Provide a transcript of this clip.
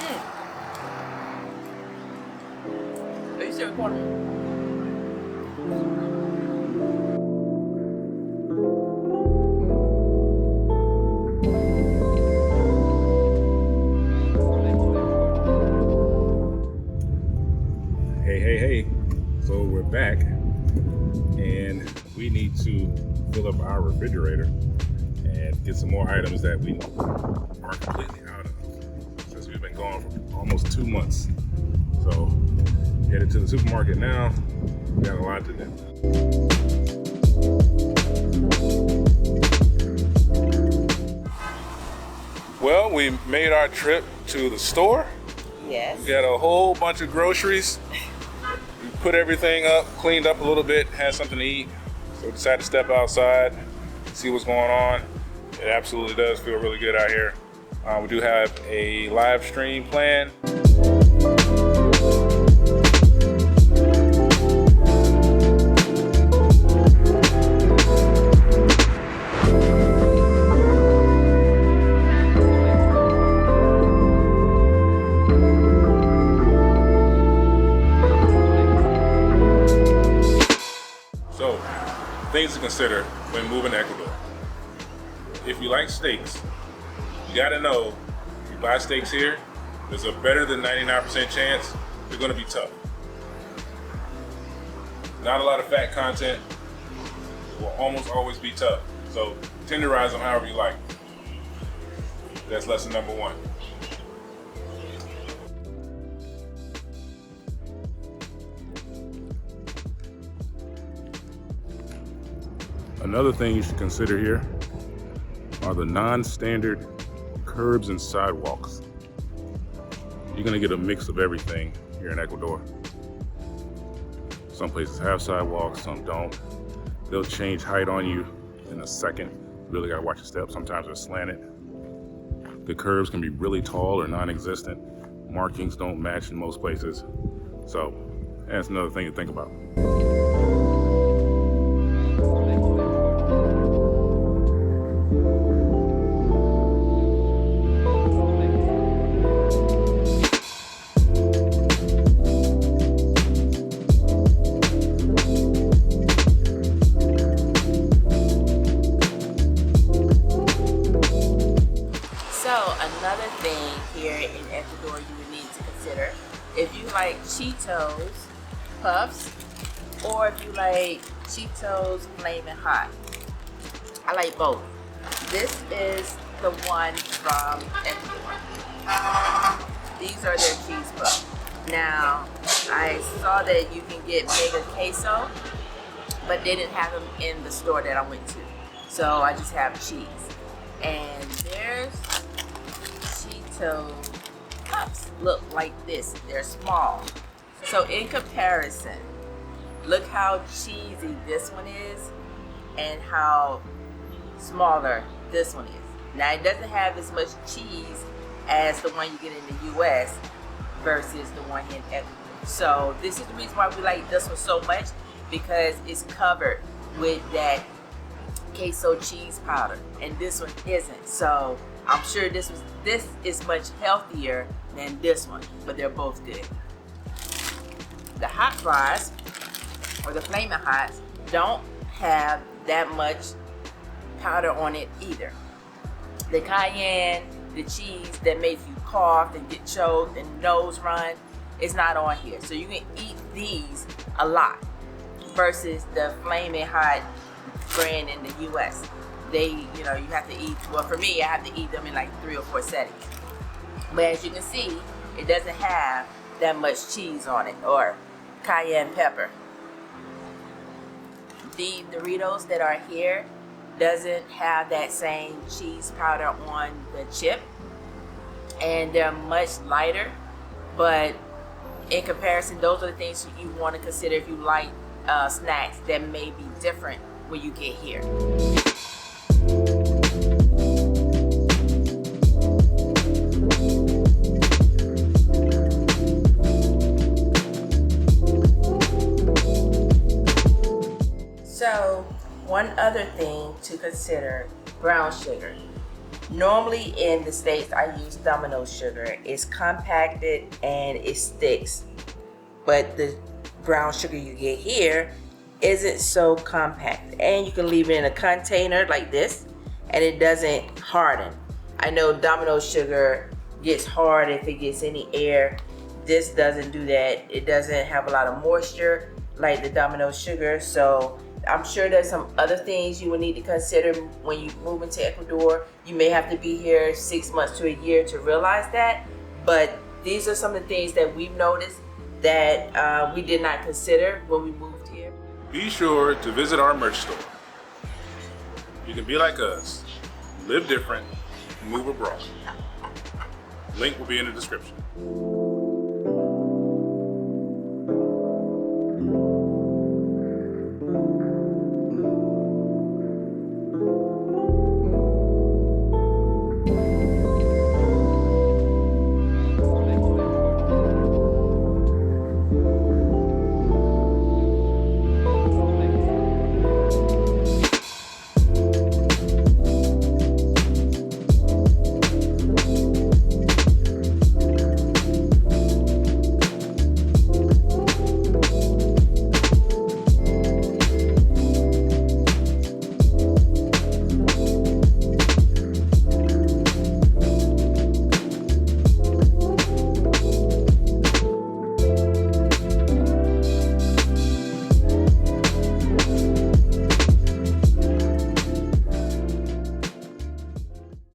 Are you still recording? Hey, so we're back and we need to fill up our refrigerator and get some more items that we are completely out of since we've been gone for almost 2 months. So headed to the supermarket now. We got a lot to do. Well, we made our trip to the store. Yes. We got a whole bunch of groceries. We put everything up, cleaned up a little bit, had something to eat. So we decided to step outside, see what's going on. It absolutely does feel really good out here. We do have a live stream planned. So, things to consider when moving to Ecuador. If you like steaks, you gotta know if you buy steaks here, there's a better than 99% chance they're gonna be tough. Not a lot of fat content, it will almost always be tough. So tenderize them however you like. That's lesson number one. Another thing you should consider here are the non-standard curbs and sidewalks. You're gonna get a mix of everything here in Ecuador. Some places have sidewalks, some don't. They'll change height on you in a second. You really gotta watch your steps. Sometimes they're slanted. The curbs can be really tall or non-existent. Markings don't match in most places. So that's another thing to think about. Another thing here in Ecuador you would need to consider, if you like Cheetos Puffs or if you like Cheetos Flamin' Hot. I like both. This is the one from Ecuador. These are their cheese puffs. Now, I saw that you can get mega queso, but they didn't have them in the store that I went to. So I just have cheese. And there's Cheeto Puffs look like this. They're small. So in comparison, look how cheesy this one is and how smaller this one is. Now it doesn't have as much cheese as the one you get in the US versus the one in Ecuador. So this is the reason why we like this one so much, because it's covered with that queso cheese powder and this one isn't. So I'm sure this is much healthier than this one, but they're both good. The hot fries, or the Flamin' Hots, don't have that much powder on it either. The cayenne, the cheese that makes you cough and get choked and nose run, is not on here. So you can eat these a lot versus the Flamin' Hot brand in the US. They, you have to eat, well for me, I have to eat them in like 3 or 4 settings. But as you can see, it doesn't have that much cheese on it or cayenne pepper. The Doritos that are here doesn't have that same cheese powder on the chip, and they're much lighter, but in comparison, those are the things you want to consider if you like snacks that may be different when you get here. So one other thing to consider, brown sugar. Normally in the States, I use Domino sugar. It's compacted and it sticks. But the brown sugar you get here isn't so compact. And you can leave it in a container like this and it doesn't harden. I know Domino sugar gets hard if it gets any air. This doesn't do that. It doesn't have a lot of moisture like the Domino sugar. So I'm sure there's some other things you will need to consider when you move into Ecuador. You may have to be here 6 months to a year to realize that. But these are some of the things that we've noticed that we did not consider when we moved here. Be sure to visit our merch store. You can be like us, live different, move abroad. Link will be in the description.